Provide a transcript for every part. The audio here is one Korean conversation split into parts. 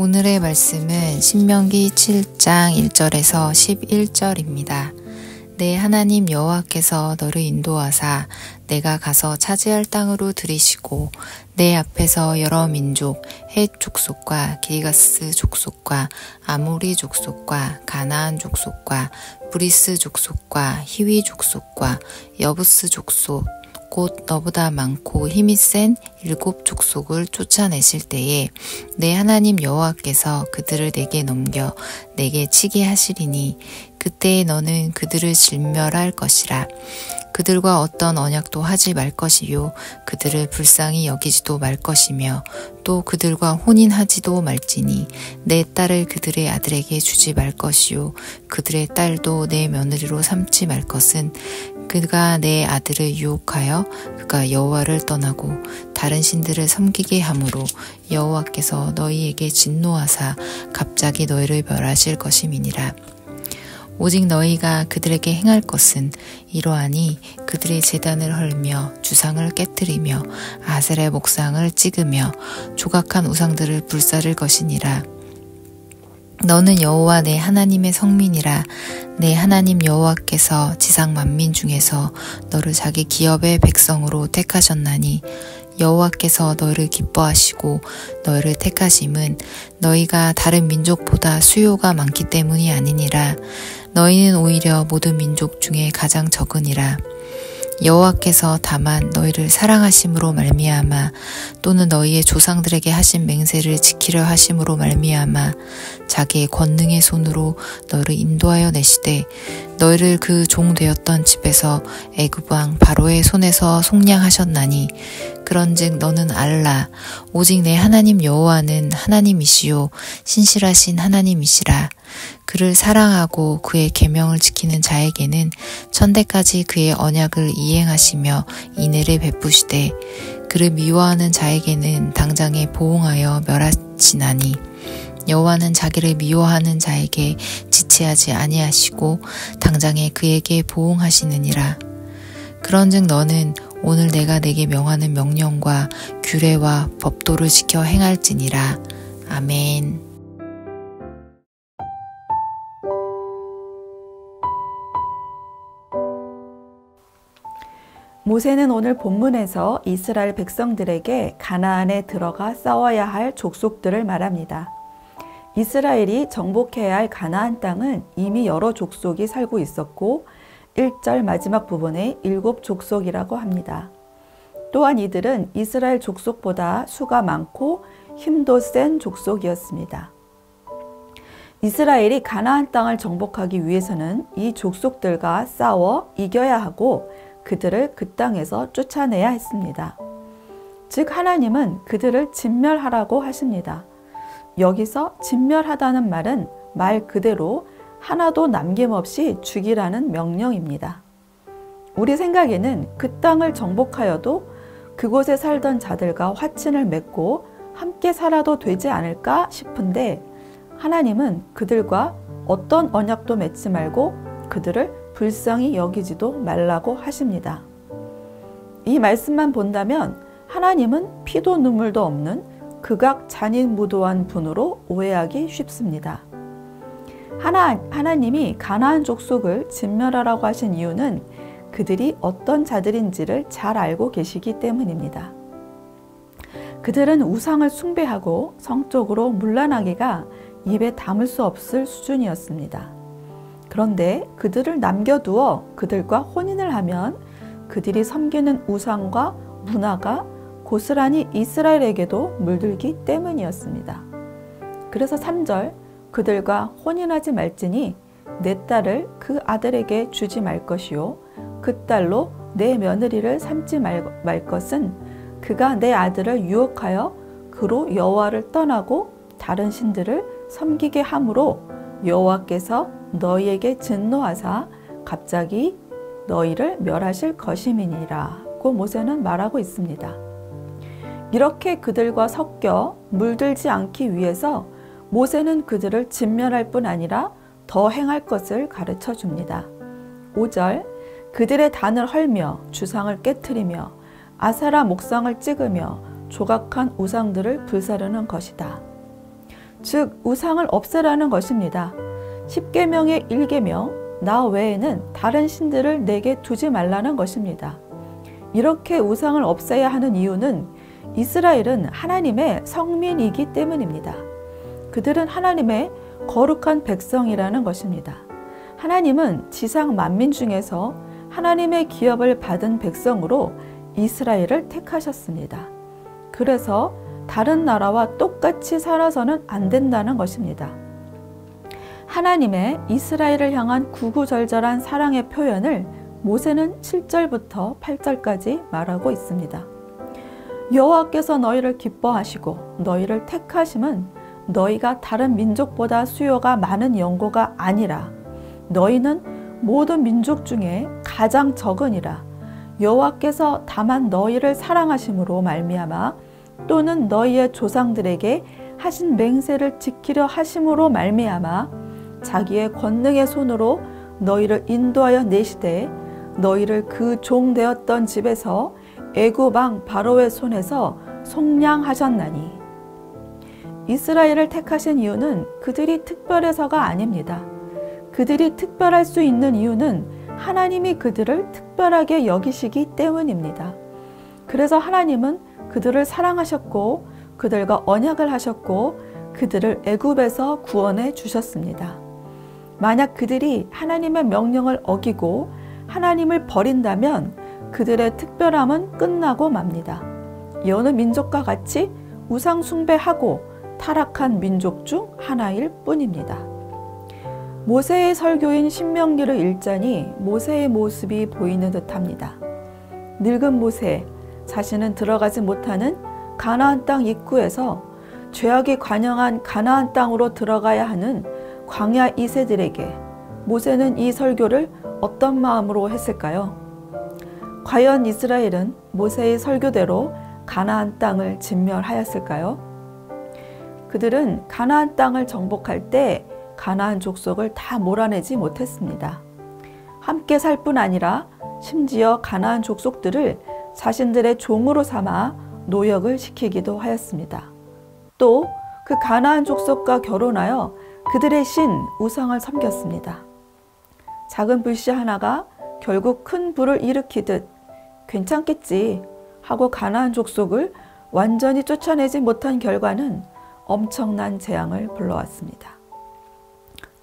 오늘의 말씀은 신명기 7장 1절에서 11절입니다. 내 하나님 여호와께서 너를 인도하사 내가 가서 차지할 땅으로 들이시고 내 앞에서 여러 민족, 헷 족속과 기르가스 족속과 아모리 족속과 가나안 족속과 브리스 족속과 히위 족속과 여부스 족속 곧 너보다 많고 힘이 센 7 족속을 쫓아내실 때에 내 하나님 여호와께서 그들을 내게 넘겨 내게 치게 하시리니 그때에 너는 그들을 진멸할 것이라. 그들과 어떤 언약도 하지 말 것이요 그들을 불쌍히 여기지도 말 것이며 또 그들과 혼인하지도 말지니 내 딸을 그들의 아들에게 주지 말 것이요 그들의 딸도 내 며느리로 삼지 말 것은 그가 내 아들을 유혹하여 그가 여호와를 떠나고 다른 신들을 섬기게 하므로 여호와께서 너희에게 진노하사 갑자기 너희를 멸하실 것임이니라. 오직 너희가 그들에게 행할 것은 이러하니 그들의 제단을 헐며 주상을 깨뜨리며 아셀의 목상을 찍으며 조각한 우상들을 불사를 것이니라. 너는 여호와 내 하나님의 성민이라. 내 하나님 여호와께서 지상 만민 중에서 너를 자기 기업의 백성으로 택하셨나니 여호와께서 너희를 기뻐하시고 너희를 택하심은 너희가 다른 민족보다 수요가 많기 때문이 아니니라. 너희는 오히려 모든 민족 중에 가장 적으니라. 여호와께서 다만 너희를 사랑하심으로 말미암아 또는 너희의 조상들에게 하신 맹세를 지키려 하심으로 말미암아 자기의 권능의 손으로 너희를 인도하여 내시되 너희를 그 종 되었던 집에서 애굽 왕 바로의 손에서 속량하셨나니 그런즉 너는 알라. 오직 내 하나님 여호와는 하나님이시요 신실하신 하나님이시라. 그를 사랑하고 그의 계명을 지키는 자에게는 천대까지 그의 언약을 이행하시며 인애를 베푸시되 그를 미워하는 자에게는 당장에 보응하여 멸하시나니 여호와는 자기를 미워하는 자에게 지체하지 아니하시고 당장에 그에게 보응하시느니라. 그런즉 너는 오늘 내가 내게 명하는 명령과 규례와 법도를 지켜 행할지니라. 아멘. 모세는 오늘 본문에서 이스라엘 백성들에게 가나안에 들어가 싸워야 할 족속들을 말합니다. 이스라엘이 정복해야 할 가나안 땅은 이미 여러 족속이 살고 있었고 1절 마지막 부분에 7 족속이라고 합니다. 또한 이들은 이스라엘 족속보다 수가 많고 힘도 센 족속이었습니다. 이스라엘이 가나안 땅을 정복하기 위해서는 이 족속들과 싸워 이겨야 하고 그들을 그 땅에서 쫓아내야 했습니다. 즉 하나님은 그들을 진멸하라고 하십니다. 여기서 진멸하다는 말은 말 그대로 하나도 남김없이 죽이라는 명령입니다. 우리 생각에는 그 땅을 정복하여도 그곳에 살던 자들과 화친을 맺고 함께 살아도 되지 않을까 싶은데 하나님은 그들과 어떤 언약도 맺지 말고 그들을 불쌍히 여기지도 말라고 하십니다. 이 말씀만 본다면 하나님은 피도 눈물도 없는 극악 잔인무도한 분으로 오해하기 쉽습니다. 하나님이 가나안 족속을 진멸하라고 하신 이유는 그들이 어떤 자들인지를 잘 알고 계시기 때문입니다. 그들은 우상을 숭배하고 성적으로 문란하기가 입에 담을 수 없을 수준이었습니다. 그런데 그들을 남겨두어 그들과 혼인을 하면 그들이 섬기는 우상과 문화가 고스란히 이스라엘에게도 물들기 때문이었습니다. 그래서 3절 그들과 혼인하지 말지니 내 딸을 그 아들에게 주지 말 것이요 그 딸로 내 며느리를 삼지 말 것은 그가 내 아들을 유혹하여 그로 여호와를 떠나고 다른 신들을 섬기게 함으로 여호와께서 너희에게 진노하사 갑자기 너희를 멸하실 것임이니라고 모세는 말하고 있습니다. 이렇게 그들과 섞여 물들지 않기 위해서 모세는 그들을 진멸할 뿐 아니라 더 행할 것을 가르쳐 줍니다. 5절 그들의 단을 헐며 주상을 깨트리며 아세라 목상을 찍으며 조각한 우상들을 불사르는 것이다. 즉 우상을 없애라는 것입니다. 10계명의 1계명 나 외에는 다른 신들을 내게 두지 말라는 것입니다. 이렇게 우상을 없애야 하는 이유는 이스라엘은 하나님의 성민이기 때문입니다. 그들은 하나님의 거룩한 백성이라는 것입니다. 하나님은 지상 만민 중에서 하나님의 기업을 받은 백성으로 이스라엘을 택하셨습니다. 그래서 다른 나라와 똑같이 살아서는 안 된다는 것입니다. 하나님의 이스라엘을 향한 구구절절한 사랑의 표현을 모세는 7절부터 8절까지 말하고 있습니다. 여호와께서 너희를 기뻐하시고 너희를 택하심은 너희가 다른 민족보다 수요가 많은 연고가 아니라 너희는 모든 민족 중에 가장 적으니라. 여호와께서 다만 너희를 사랑하심으로 말미암아 또는 너희의 조상들에게 하신 맹세를 지키려 하심으로 말미암아 자기의 권능의 손으로 너희를 인도하여 내시되 너희를 그 종 되었던 집에서 애굽 왕 바로의 손에서 속량하셨나니. 이스라엘을 택하신 이유는 그들이 특별해서가 아닙니다. 그들이 특별할 수 있는 이유는 하나님이 그들을 특별하게 여기시기 때문입니다. 그래서 하나님은 그들을 사랑하셨고 그들과 언약을 하셨고 그들을 애굽에서 구원해 주셨습니다. 만약 그들이 하나님의 명령을 어기고 하나님을 버린다면 그들의 특별함은 끝나고 맙니다. 여느 민족과 같이 우상 숭배하고 타락한 민족 중 하나일 뿐입니다. 모세의 설교인 신명기를 읽자니 모세의 모습이 보이는 듯합니다. 늙은 모세, 자신은 들어가지 못하는 가나안 땅 입구에서 죄악이 관영한 가나안 땅으로 들어가야 하는 광야 2세들에게 모세는 이 설교를 어떤 마음으로 했을까요? 과연 이스라엘은 모세의 설교대로 가나안 땅을 진멸하였을까요? 그들은 가나안 땅을 정복할 때 가나안 족속을 다 몰아내지 못했습니다. 함께 살 뿐 아니라 심지어 가나안 족속들을 자신들의 종으로 삼아 노역을 시키기도 하였습니다. 또 그 가나안 족속과 결혼하여 그들의 신 우상을 섬겼습니다. 작은 불씨 하나가 결국 큰 불을 일으키듯 괜찮겠지 하고 가나안 족속을 완전히 쫓아내지 못한 결과는 엄청난 재앙을 불러왔습니다.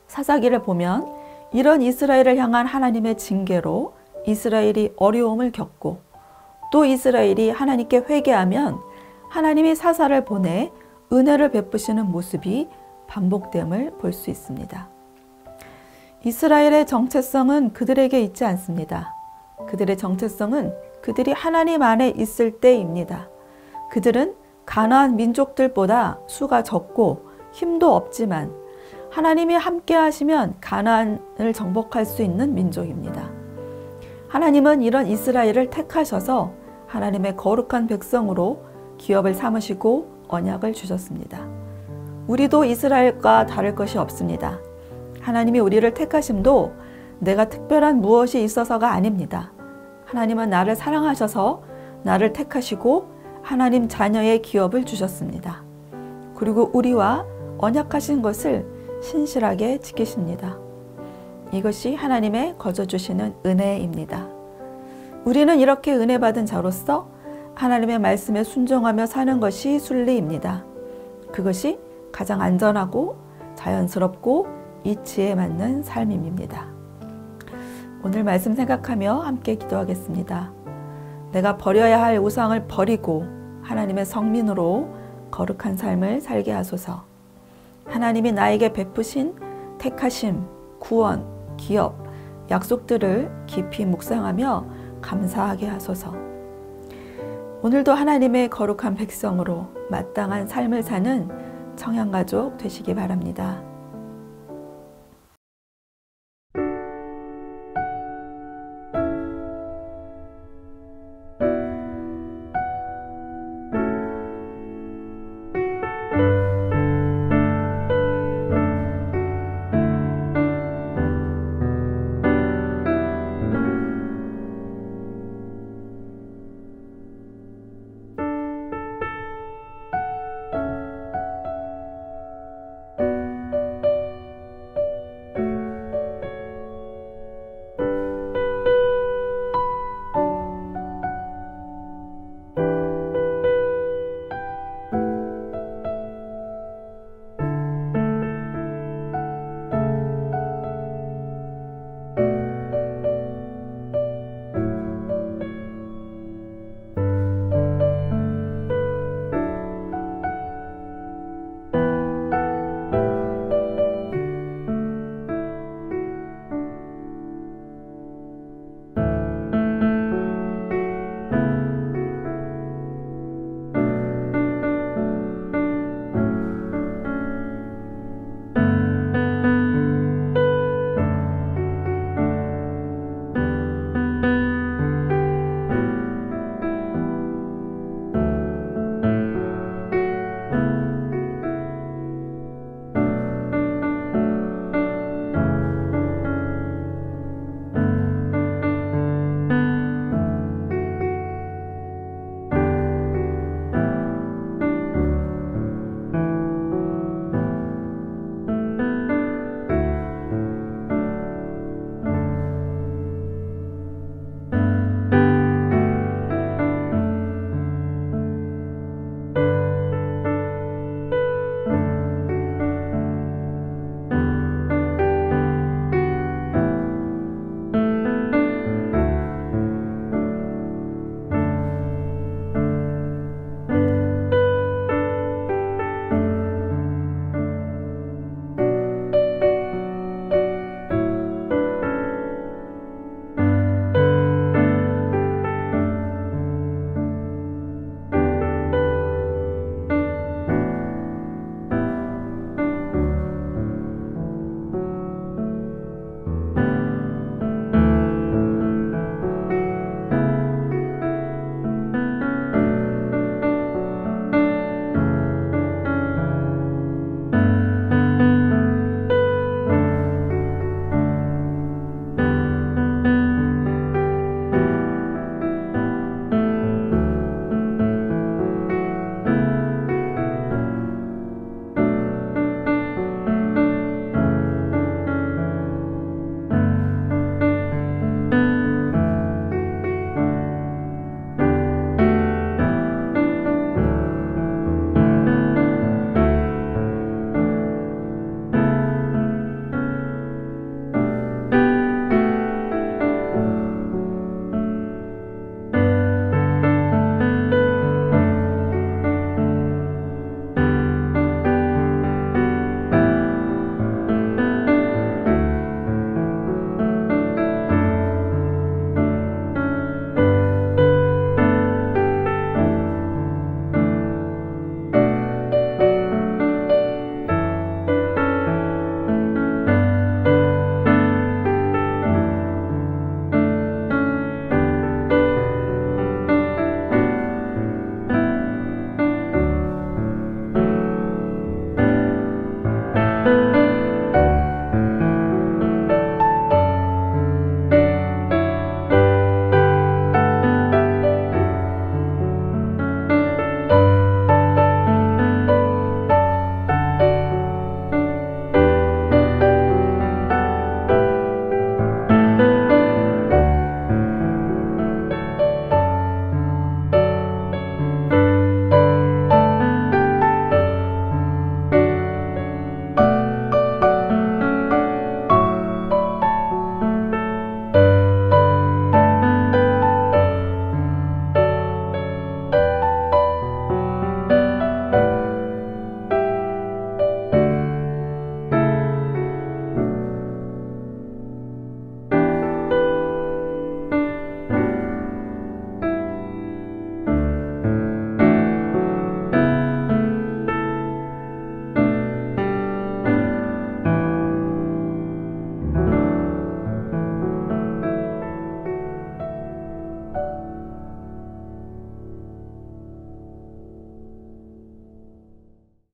사사기를 보면 이런 이스라엘을 향한 하나님의 징계로 이스라엘이 어려움을 겪고 또 이스라엘이 하나님께 회개하면 하나님이 사사를 보내 은혜를 베푸시는 모습이 반복됨을 볼 수 있습니다. 이스라엘의 정체성은 그들에게 있지 않습니다. 그들의 정체성은 그들이 하나님 안에 있을 때입니다. 그들은 가나안 민족들보다 수가 적고 힘도 없지만 하나님이 함께 하시면 가나안을 정복할 수 있는 민족입니다. 하나님은 이런 이스라엘을 택하셔서 하나님의 거룩한 백성으로 기업을 삼으시고 언약을 주셨습니다. 우리도 이스라엘과 다를 것이 없습니다. 하나님이 우리를 택하심도 내가 특별한 무엇이 있어서가 아닙니다. 하나님은 나를 사랑하셔서 나를 택하시고 하나님 자녀의 기업을 주셨습니다. 그리고 우리와 언약하신 것을 신실하게 지키십니다. 이것이 하나님의 거저 주시는 은혜입니다. 우리는 이렇게 은혜 받은 자로서 하나님의 말씀에 순종하며 사는 것이 순리입니다. 그것이 가장 안전하고 자연스럽고 이치에 맞는 삶입니다. 오늘 말씀 생각하며 함께 기도하겠습니다. 내가 버려야 할 우상을 버리고 하나님의 성민으로 거룩한 삶을 살게 하소서. 하나님이 나에게 베푸신 택하심, 구원, 기업, 약속들을 깊이 묵상하며 감사하게 하소서. 오늘도 하나님의 거룩한 백성으로 마땅한 삶을 사는 청양가족 되시기 바랍니다.